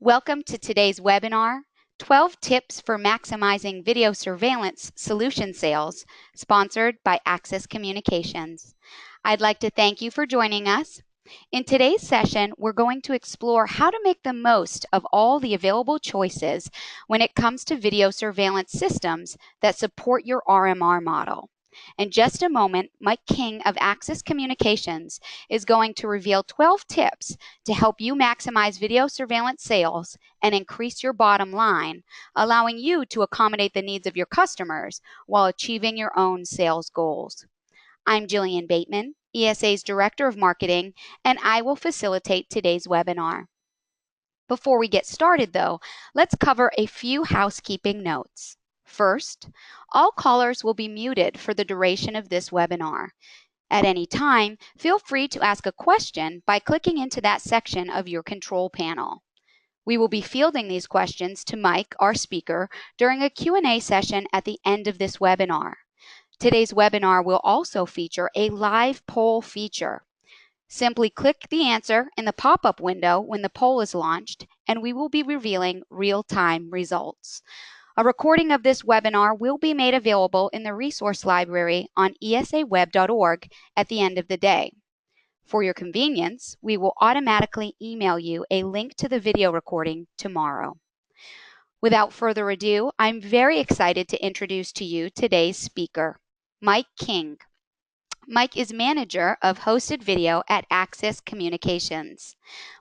Welcome to today's webinar, 12 Tips for Maximizing Video Surveillance Solution Sales, sponsored by Axis Communications. I'd like to thank you for joining us. In today's session, we're going to explore how to make the most of all the available choices when it comes to video surveillance systems that support your RMR model. In just a moment, Mike King of Axis Communications is going to reveal 12 tips to help you maximize video surveillance sales and increase your bottom line, allowing you to accommodate the needs of your customers while achieving your own sales goals. I'm Jillian Bateman, ESA's Director of Marketing, and I will facilitate today's webinar. Before we get started, though, let's cover a few housekeeping notes. First, all callers will be muted for the duration of this webinar. At any time, feel free to ask a question by clicking into that section of your control panel. We will be fielding these questions to Mike, our speaker, during a Q&A session at the end of this webinar. Today's webinar will also feature a live poll feature. Simply click the answer in the pop-up window when the poll is launched, and we will be revealing real-time results. A recording of this webinar will be made available in the resource library on esaweb.org at the end of the day. For your convenience, we will automatically email you a link to the video recording tomorrow. Without further ado, I'm very excited to introduce to you today's speaker, Mike King. Mike is manager of hosted video at Axis Communications.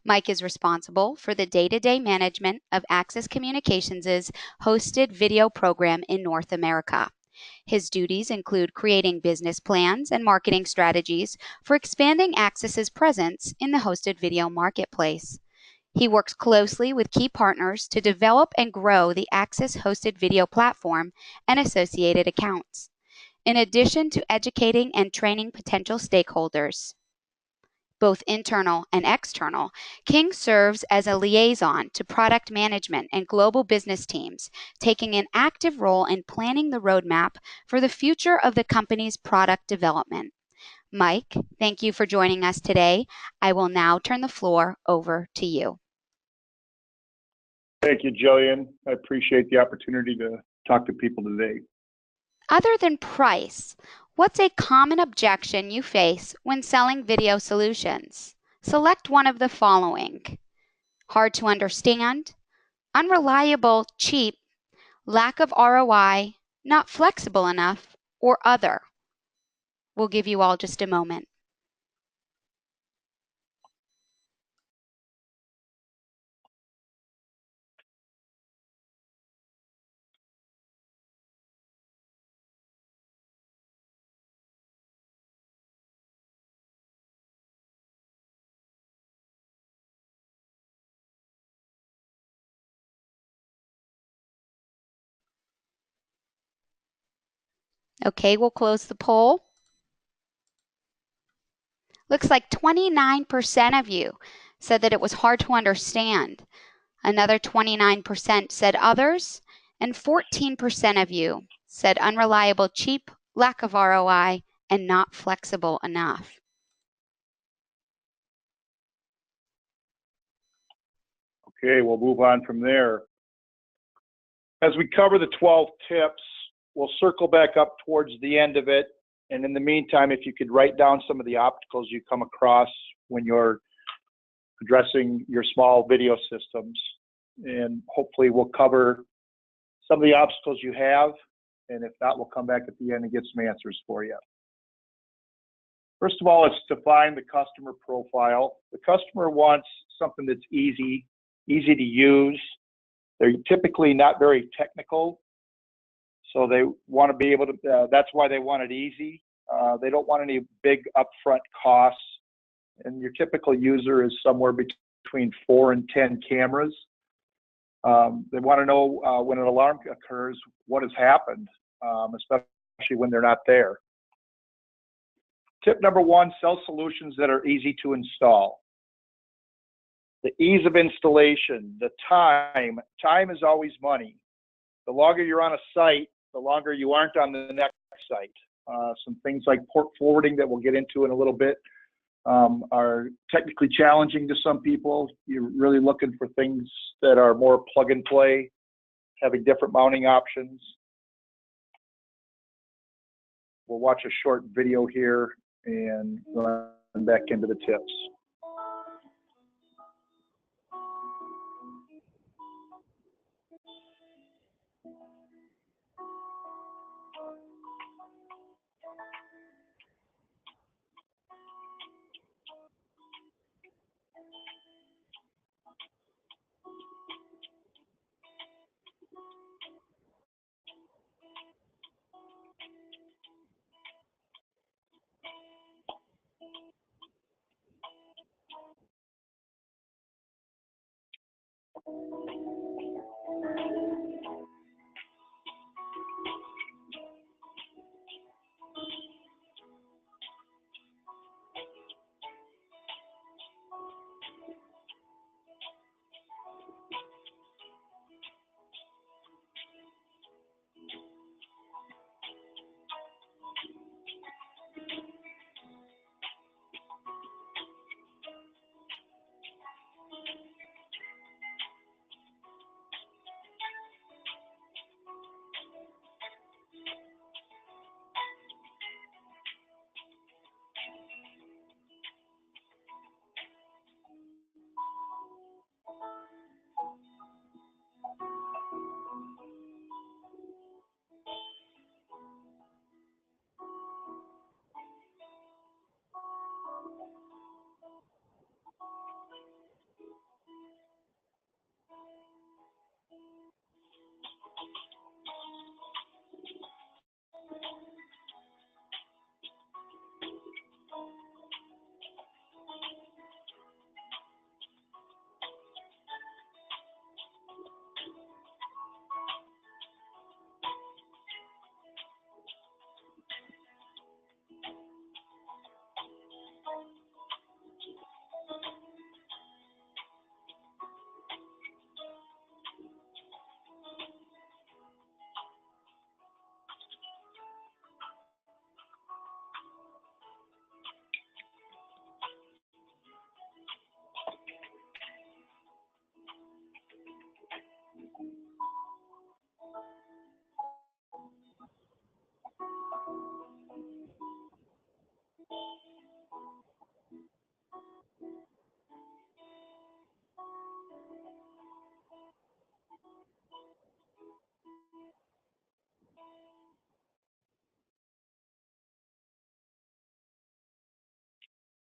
Mike is responsible for the day-to-day management of Axis Communications' hosted video program in North America. His duties include creating business plans and marketing strategies for expanding Axis's presence in the hosted video marketplace. He works closely with key partners to develop and grow the Axis hosted video platform and associated accounts, in addition to educating and training potential stakeholders, both internal and external. King serves as a liaison to product management and global business teams, taking an active role in planning the roadmap for the future of the company's product development. Mike, thank you for joining us today. I will now turn the floor over to you. Thank you, Jillian. I appreciate the opportunity to talk to people today. Other than price, what's a common objection you face when selling video solutions? Select one of the following: hard to understand, unreliable, cheap, lack of ROI, not flexible enough, or other. We'll give you all just a moment. Okay, we'll close the poll. Looks like 29% of you said that it was hard to understand. Another 29% said others, and 14% of you said unreliable, cheap, lack of ROI, and not flexible enough. Okay, we'll move on from there. As we cover the 12 tips, we'll circle back up towards the end of it. And in the meantime, if you could write down some of the obstacles you come across when you're addressing your small video systems. And hopefully we'll cover some of the obstacles you have. And if not, we'll come back at the end and get some answers for you. First of all, it's define the customer profile. The customer wants something that's easy to use. They're typically not very technical, so they want to be able to, that's why they want it easy. They don't want any big upfront costs, and your typical user is somewhere between 4 and 10 cameras. They want to know when an alarm occurs, what has happened, especially when they're not there. Tip number 1, sell solutions that are easy to install. The ease of installation, the time is always money. The longer you're on a site, the longer you aren't on the next site. Some things like port forwarding that we'll get into in a little bit are technically challenging to some people. You're really looking for things that are more plug and play, having different mounting options. We'll watch a short video here and run back into the tips.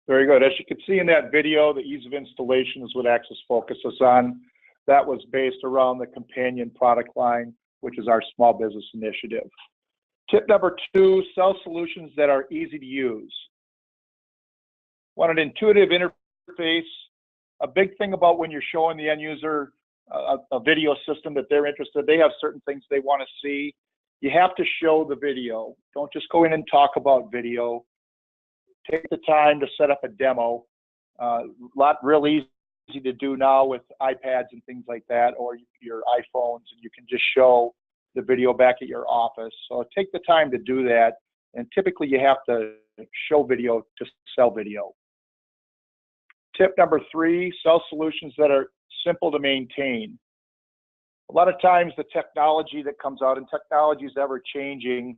Very good. As you can see in that video, the ease of installation is what Access focuses on. That was based around the companion product line, which is our small business initiative. Tip number 2, sell solutions that are easy to use. Want an intuitive interface. A big thing about when you're showing the end user a video system that they're interested, they have certain things they want to see. You have to show the video. Don't just go in and talk about video. Take the time to set up a demo. Real easy to do now with iPads and things like that, or your iPhones, and you can just show the video back at your office. So take the time to do that, and typically you have to show video to sell video. Tip number 3, sell solutions that are simple to maintain. A lot of times the technology that comes out, and technology is ever changing,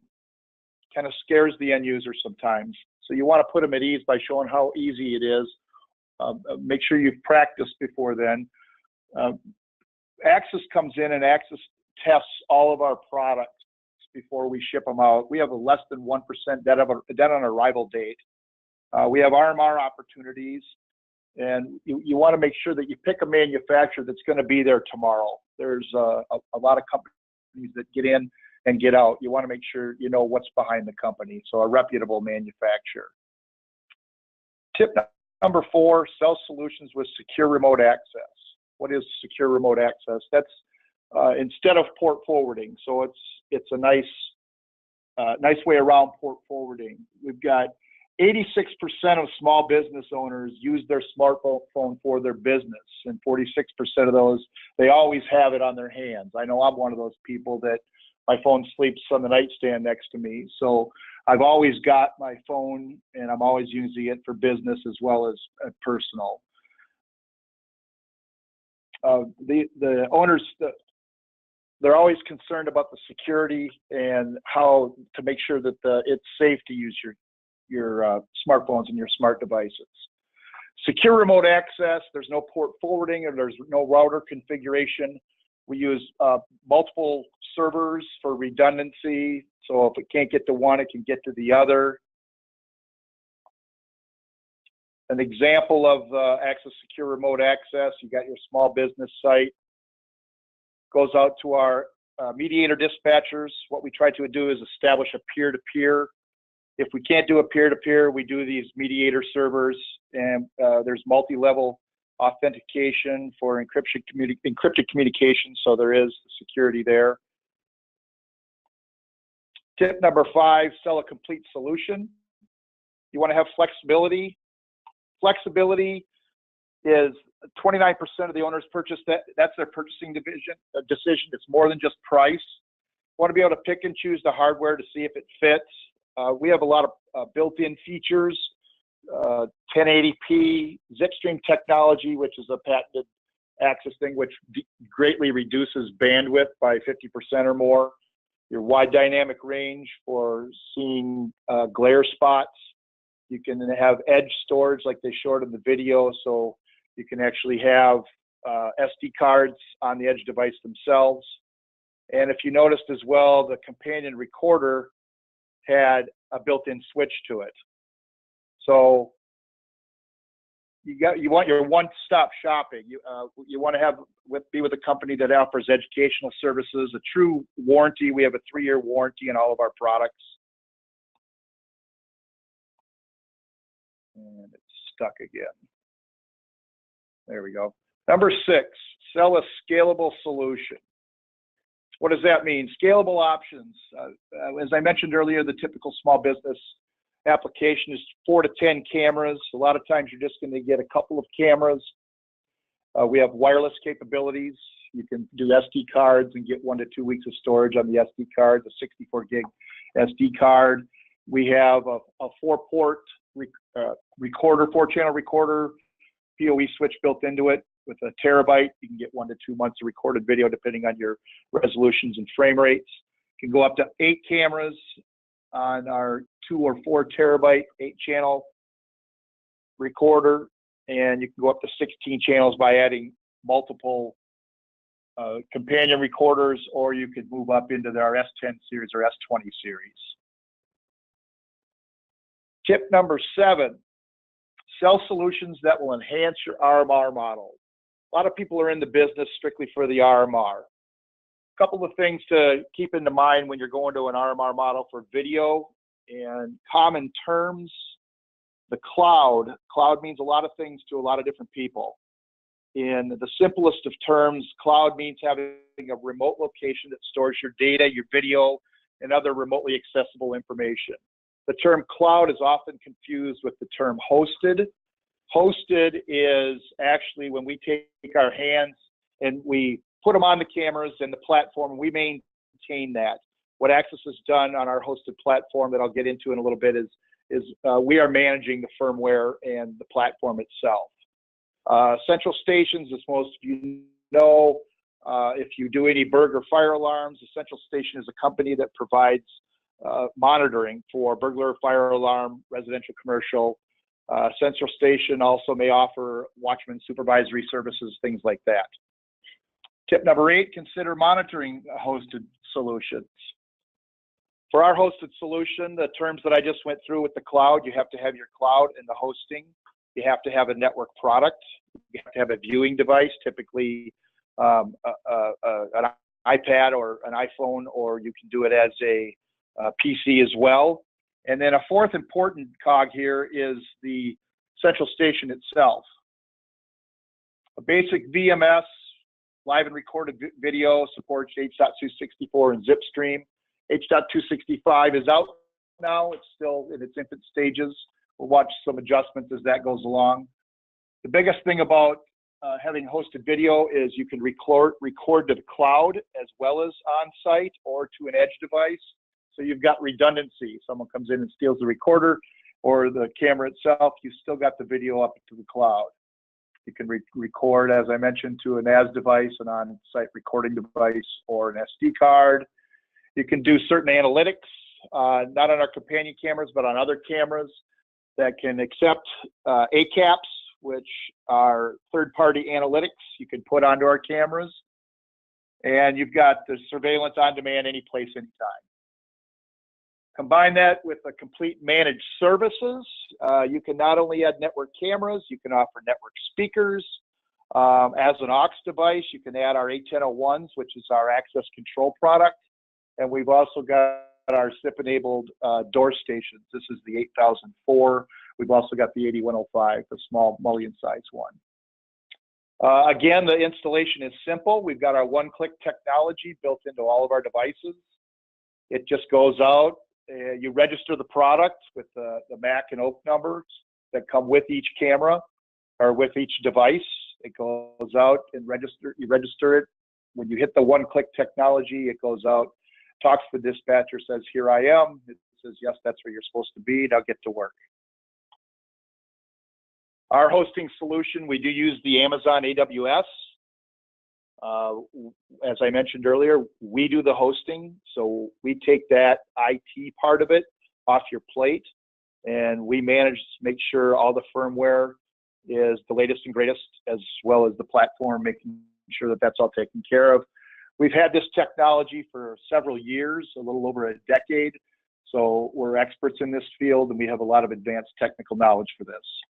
kind of scares the end user sometimes. So you want to put them at ease by showing how easy it is. Make sure you've practiced before then. Access comes in and Access tests all of our products before we ship them out. We have a less than 1% dead on arrival date. We have RMR opportunities, and you want to make sure that you pick a manufacturer that's going to be there tomorrow. There's a lot of companies that get in and get out. You want to make sure you know what's behind the company, so a reputable manufacturer. Tip number 4, sell solutions with secure remote access. What is secure remote access? That's instead of port forwarding. So it's a nice way around port forwarding. We've got 86% of small business owners use their smartphone for their business, and 46% of those, they always have it on their hands. I know I'm one of those people that my phone sleeps on the nightstand next to me. So I've always got my phone, and I'm always using it for business as well as personal. The owners, they're always concerned about the security and how to make sure that it's safe to use your smartphones and your smart devices. Secure remote access, there's no port forwarding or there's no router configuration. We use multiple servers for redundancy. So if it can't get to one, it can get to the other. An example of Access Secure Remote Access, you got your small business site, goes out to our mediator dispatchers. What we try to do is establish a peer-to-peer. If we can't do a peer-to-peer, we do these mediator servers, and there's multi-level authentication for encrypted communication, so there is security there. Tip number 5, sell a complete solution. You want to have flexibility. Flexibility is 29% of the owners purchase that's their purchasing decision. It's more than just price. You want to be able to pick and choose the hardware to see if it fits. We have a lot of built-in features, 1080p, Zipstream technology, which is a patented access thing, which greatly reduces bandwidth by 50% or more. Your wide dynamic range for seeing glare spots. You can have edge storage like they showed in the video, so you can actually have SD cards on the edge device themselves. And if you noticed as well, the companion recorder had a built-in switch to it. So you want your one-stop shopping. You want to be with a company that offers educational services, a true warranty. We have a 3-year warranty on all of our products. And it's stuck again. There we go. Number 6, sell a scalable solution. What does that mean? Scalable options. As I mentioned earlier, the typical small business application is 4 to 10 cameras. A lot of times you're just going to get a couple of cameras. We have wireless capabilities. You can do SD cards and get 1 to 2 weeks of storage on the SD card, the 64 gig SD card. We have a 4-port recorder, 4-channel recorder, PoE switch built into it with a terabyte. You can get 1 to 2 months of recorded video depending on your resolutions and frame rates. You can go up to 8 cameras on our 2 or 4 terabyte 8-channel recorder, and you can go up to 16 channels by adding multiple companion recorders, or you could move up into our S10 series or S20 series. Tip number 7, sell solutions that will enhance your RMR model. A lot of people are in the business strictly for the RMR. A couple of things to keep in mind when you're going to an RMR model for video and common terms. The cloud means a lot of things to a lot of different people. In the simplest of terms, cloud means having a remote location that stores your data, your video, and other remotely accessible information. The term cloud is often confused with the term hosted. Hosted is actually when we take our hands and we put them on the cameras and the platform, and we maintain that. What Access has done on our hosted platform that I'll get into in a little bit is we are managing the firmware and the platform itself. Central Stations, as most of you know, if you do any burglar fire alarms, the Central Station is a company that provides monitoring for burglar, fire alarm, residential, commercial. Central Station also may offer watchman supervisory services, things like that. Tip number 8, consider monitoring hosted solutions. For our hosted solution, the terms that I just went through with the cloud, you have to have your cloud and the hosting. You have to have a network product. You have to have a viewing device, typically an iPad or an iPhone, or you can do it as a PC as well. And then a fourth important cog here is the Central Station itself. A basic VMS, live and recorded video, supports H.264 and Zipstream. H.265 is out now. It's still in its infant stages. We'll watch some adjustments as that goes along. The biggest thing about having hosted video is you can record to the cloud as well as on site or to an edge device. So you've got redundancy. Someone comes in and steals the recorder or the camera itself, you still got the video up to the cloud. You can record, as I mentioned, to an NAS device, an on-site recording device, or an SD card. You can do certain analytics, not on our companion cameras, but on other cameras that can accept ACAPs, which are third-party analytics you can put onto our cameras. And you've got the surveillance on demand, any place, anytime. Combine that with the complete managed services. You can not only add network cameras, you can offer network speakers. As an aux device, you can add our A1001s, which is our access control product. And we've also got our SIP-enabled door stations. This is the 8004. We've also got the 8105, the small mullion-sized one. Again, the installation is simple. We've got our one-click technology built into all of our devices. It just goes out. You register the product with the MAC and OAK numbers that come with each camera or with each device. It goes out and you register it. When you hit the one-click technology, it goes out, talks to the dispatcher, says, "Here I am." It says, "Yes, that's where you're supposed to be. Now get to work." Our hosting solution, we do use the Amazon AWS. As I mentioned earlier, we do the hosting, so we take that IT part of it off your plate, and we manage to make sure all the firmware is the latest and greatest, as well as the platform, making sure that that's all taken care of. We've had this technology for several years, a little over a decade, so we're experts in this field, and we have a lot of advanced technical knowledge for this.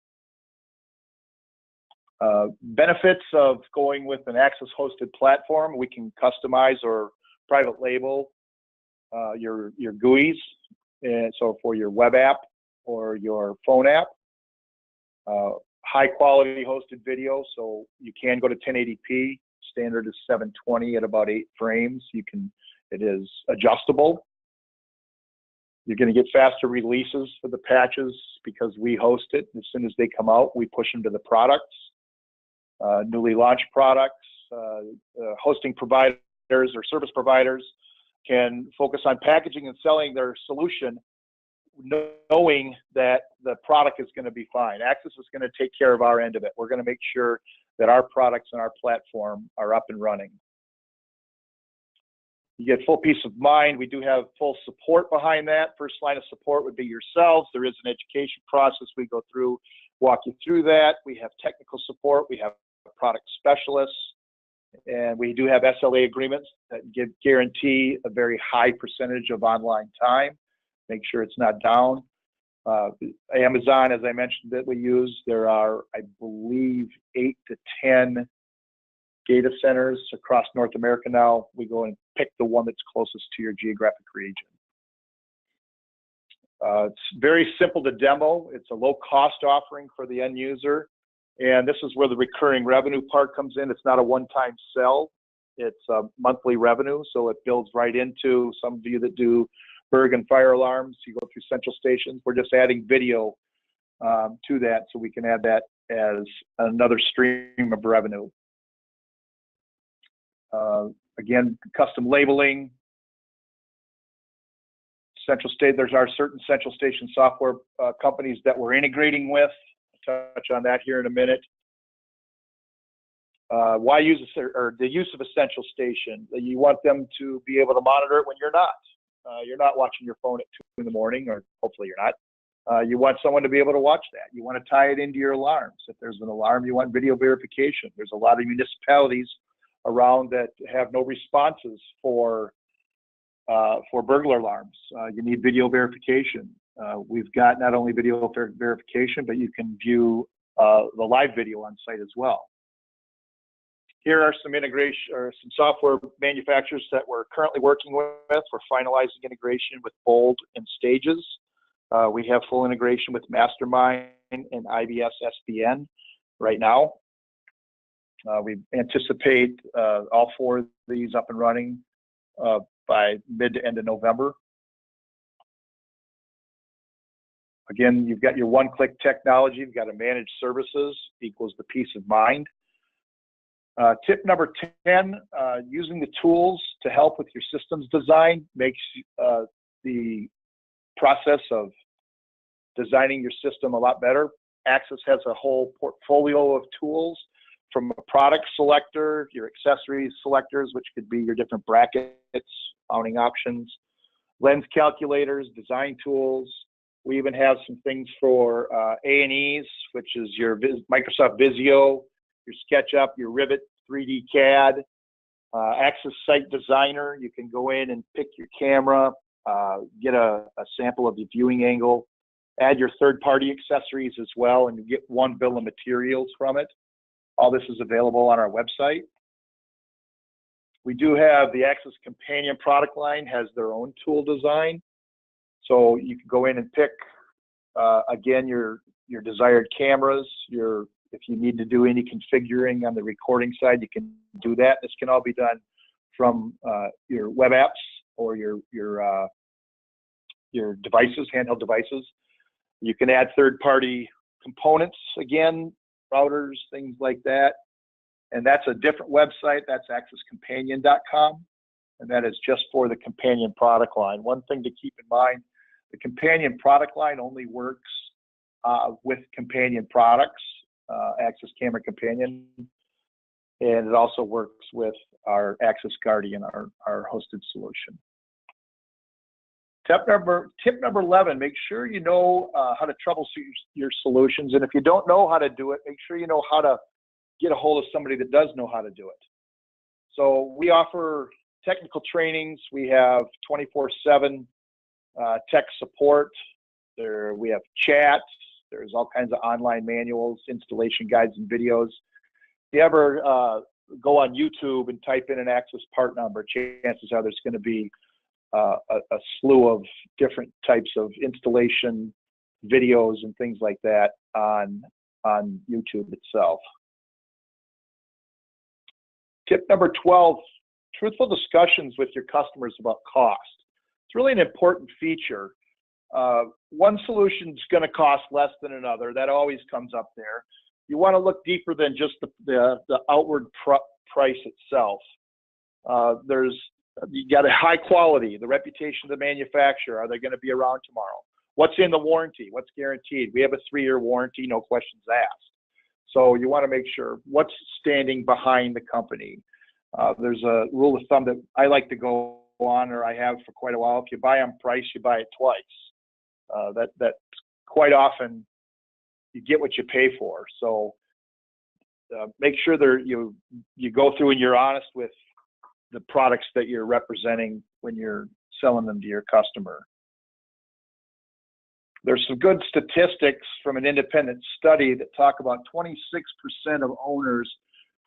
Benefits of going with an Access hosted platform: we can customize or private label your GUIs, and so for your web app or your phone app. High quality hosted video, so you can go to 1080p. Standard is 720 at about 8 frames. It is adjustable. You're going to get faster releases for the patches because we host it. As soon as they come out, we push them to the products. Newly launched products, hosting providers or service providers can focus on packaging and selling their solution, knowing that the product is going to be fine. Access is going to take care of our end of it. We're going to make sure that our products and our platform are up and running. You get full peace of mind. We do have full support behind that. First line of support would be yourselves. There is an education process we go through, walk you through that. We have technical support. We have product specialists, and we do have SLA agreements that guarantee a very high percentage of online time, make sure it's not down. Amazon, as I mentioned, that we use, there are, I believe, 8 to 10 data centers across North America now. We go and pick the one that's closest to your geographic region. It's very simple to demo. It's a low-cost offering for the end user. And this is where the recurring revenue part comes in. It's not a one-time sell. It's a monthly revenue, so it builds right into some of you that do Berg and fire alarms. You go through central stations. We're just adding video to that, so we can add that as another stream of revenue. Again, custom labeling. There's our certain central station software companies that we're integrating with. Touch on that here in a minute. Why use the use of a central station? You want them to be able to monitor it when you're not. You're not watching your phone at 2 in the morning, or hopefully you're not. You want someone to be able to watch that. You want to tie it into your alarms. If there's an alarm, you want video verification. There's a lot of municipalities around that have no responses for burglar alarms. You need video verification. We've got not only video verification, but you can view the live video on site as well. Here are some integration or some software manufacturers that we're currently working with. We're finalizing integration with Bold and Stages. We have full integration with Mastermind and IBS SBN right now. We anticipate all 4 of these up and running by mid to end of November. Again, you've got your one-click technology. You've got a managed services equals the peace of mind. Tip number 10, using the tools to help with your systems design makes the process of designing your system a lot better. Access has a whole portfolio of tools, from a product selector, your accessories selectors, which could be your different brackets, mounting options, lens calculators, design tools. We even have some things for A&Es, which is your Microsoft Visio, your SketchUp, your Rivet 3D CAD, Access Site Designer. You can go in and pick your camera, get a sample of the viewing angle, add your third-party accessories as well, and you get one bill of materials from it. All this is available on our website. We do have the Access Companion product line, has their own tool design. So you can go in and pick, again, your desired cameras. If you need to do any configuring on the recording side, you can do that. This can all be done from your web apps or your devices, handheld devices. You can add third-party components, again, routers, things like that. And that's a different website. That's accesscompanion.com. And that is just for the Companion product line. One thing to keep in mind, the Companion product line only works with Companion products, Access Camera Companion. And it also works with our Access Guardian, our hosted solution. Tip number 11, make sure you know how to troubleshoot your solutions. And if you don't know how to do it, make sure you know how to get a hold of somebody that does know how to do it. So we offer technical trainings. We have 24/7 tech support. We have chat. There's all kinds of online manuals, installation guides, and videos. If you ever go on YouTube and type in an Access part number, chances are there's going to be a slew of different types of installation videos and things like that on YouTube itself. Tip number 12, truthful discussions with your customers about cost. It's really an important feature. One solution is going to cost less than another. That always comes up there. You want to look deeper than just the outward price itself. You got a high quality, the reputation of the manufacturer. Are they going to be around tomorrow? What's in the warranty? What's guaranteed? We have a 3-year warranty, no questions asked. So you want to make sure what's standing behind the company. There's a rule of thumb that I like to go on, or I have for quite a while. If you buy on price, you buy it twice. That quite often you get what you pay for. So make sure that you go through and you're honest with the products that you're representing when you're selling them to your customer. There's some good statistics from an independent study that talk about 26% of owners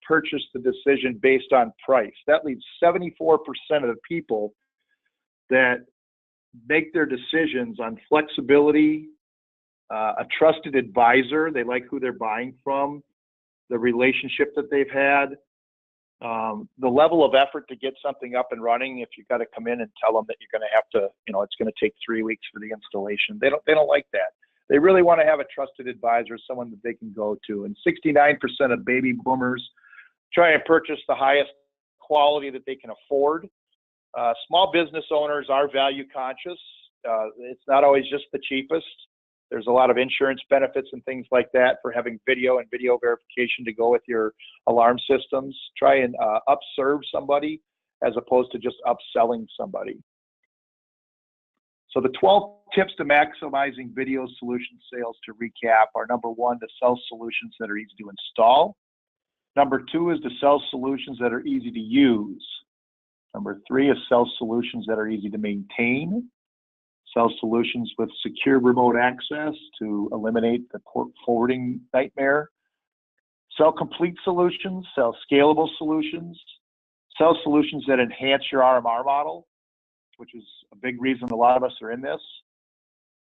purchase the decision based on price. That leaves 74% of the people that make their decisions on flexibility, a trusted advisor, they like who they're buying from, the relationship that they've had, the level of effort to get something up and running. If you've got to come in and tell them that you're going to have to, it's going to take 3 weeks for the installation, they don't like that. They really want to have a trusted advisor, someone that they can go to. And 69% of baby boomers try and purchase the highest quality that they can afford. Small business owners are value conscious. It's not always just the cheapest. There's a lot of insurance benefits and things like that for having video and video verification to go with your alarm systems. Try and upserve somebody as opposed to just upselling somebody. So the 12 tips to maximizing video solution sales, to recap, are: number 1, to sell solutions that are easy to install. Number 2 is to sell solutions that are easy to use. Number 3 is sell solutions that are easy to maintain. Sell solutions with secure remote access to eliminate the port forwarding nightmare. Sell complete solutions, sell scalable solutions. Sell solutions that enhance your RMR model, which is a big reason a lot of us are in this.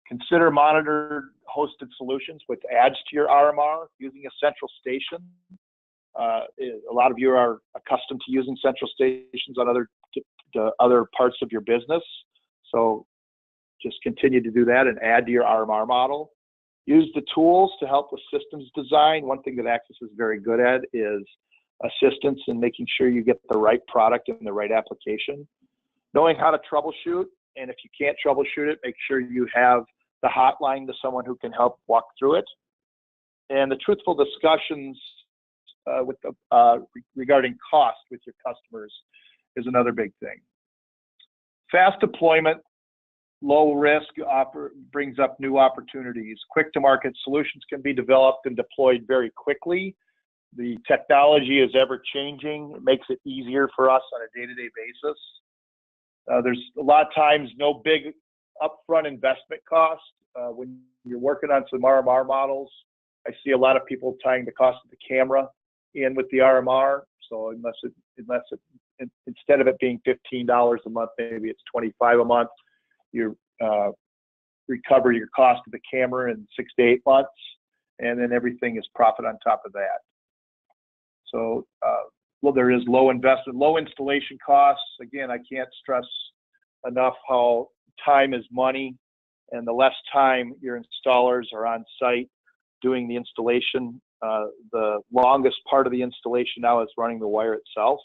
Consider monitored hosted solutions, which adds to your RMR using a central station. A lot of you are accustomed to using central stations on other parts of your business. So just continue to do that and add to your RMR model. Use the tools to help with systems design. One thing that Access is very good at is assistance in making sure you get the right product and the right application. Knowing how to troubleshoot, and if you can't troubleshoot it, make sure you have the hotline to someone who can help walk through it. And the truthful discussions regarding cost with your customers is another big thing. Fast deployment, low risk brings up new opportunities. Quick to market solutions can be developed and deployed very quickly. The technology is ever changing. It makes it easier for us on a day-to-day basis. There's a lot of times no big upfront investment cost. When you're working on some RMR models, I see a lot of people tying the cost of the camera in with the RMR. So instead of it being $15 a month, maybe it's $25 a month. You recover your cost of the camera in 6 to 8 months, and then everything is profit on top of that. So well, there is low investment, low installation costs. Again, I can't stress enough how time is money, and the less time your installers are on site doing the installation, the longest part of the installation now is running the wire itself.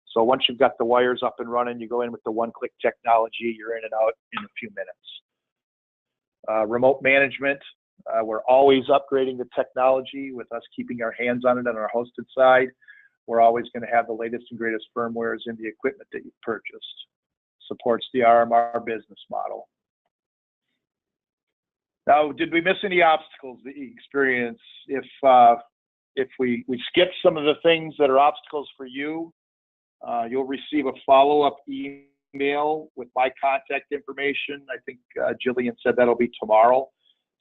So once you've got the wires up and running, you go in with the one-click technology, you're in and out in a few minutes. Remote management, we're always upgrading the technology with us keeping our hands on it on our hosted side. We're always going to have the latest and greatest firmwares in the equipment that you've purchased. Supports the RMR business model. Now, did we miss any obstacles that you experience? If we skip some of the things that are obstacles for you, you'll receive a follow-up email with my contact information. I think Jillian said that'll be tomorrow.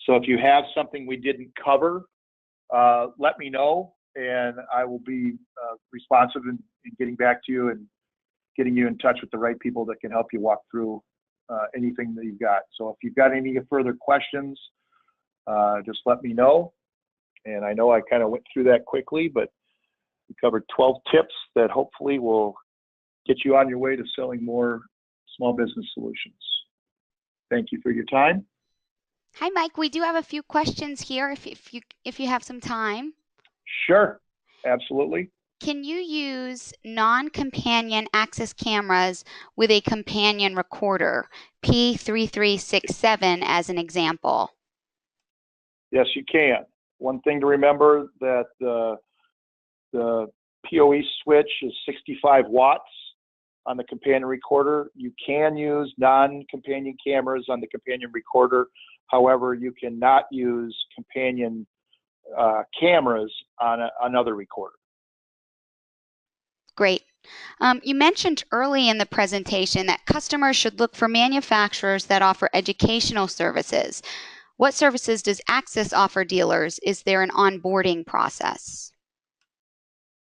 So if you have something we didn't cover, let me know, and I will be responsive in getting back to you and getting you in touch with the right people that can help you walk through anything that you've got. So if you've got any further questions, just let me know. And I know I kind of went through that quickly, but we covered 12 tips that hopefully will get you on your way to selling more small business solutions. Thank you for your time. Hi, Mike. We do have a few questions here if you have some time. Sure, absolutely. Can you use non-companion access cameras with a companion recorder, P3367 as an example? Yes, you can. One thing to remember that the PoE switch is 65 watts on the companion recorder. You can use non-companion cameras on the companion recorder. However, you cannot use companion cameras on another recorder. Great. You mentioned early in the presentation that customers should look for manufacturers that offer educational services. What services does Access offer dealers? Is there an onboarding process?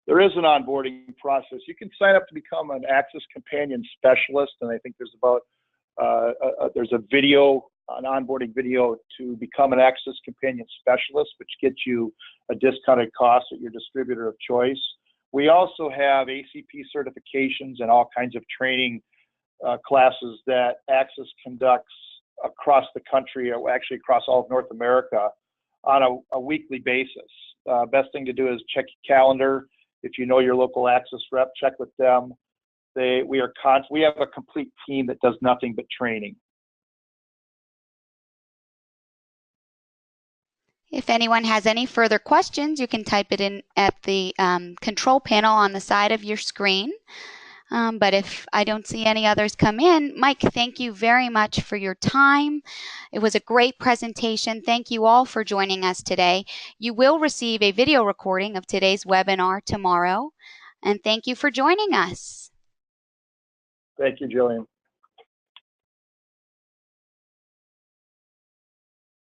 There is an onboarding process. You can sign up to become an Access Companion Specialist, and I think there's there's a video, an onboarding video to become an Access Companion Specialist, which gets you a discounted cost at your distributor of choice. We also have ACP certifications and all kinds of training classes that Access conducts across the country, or actually across all of North America, on a weekly basis. Best thing to do is check your calendar. If you know your local Access rep, check with them. We have a complete team that does nothing but training. If anyone has any further questions, you can type it in at the control panel on the side of your screen. But if I don't see any others come in, Mike, thank you very much for your time. It was a great presentation. Thank you all for joining us today. You will receive a video recording of today's webinar tomorrow. And thank you for joining us. Thank you, Jillian.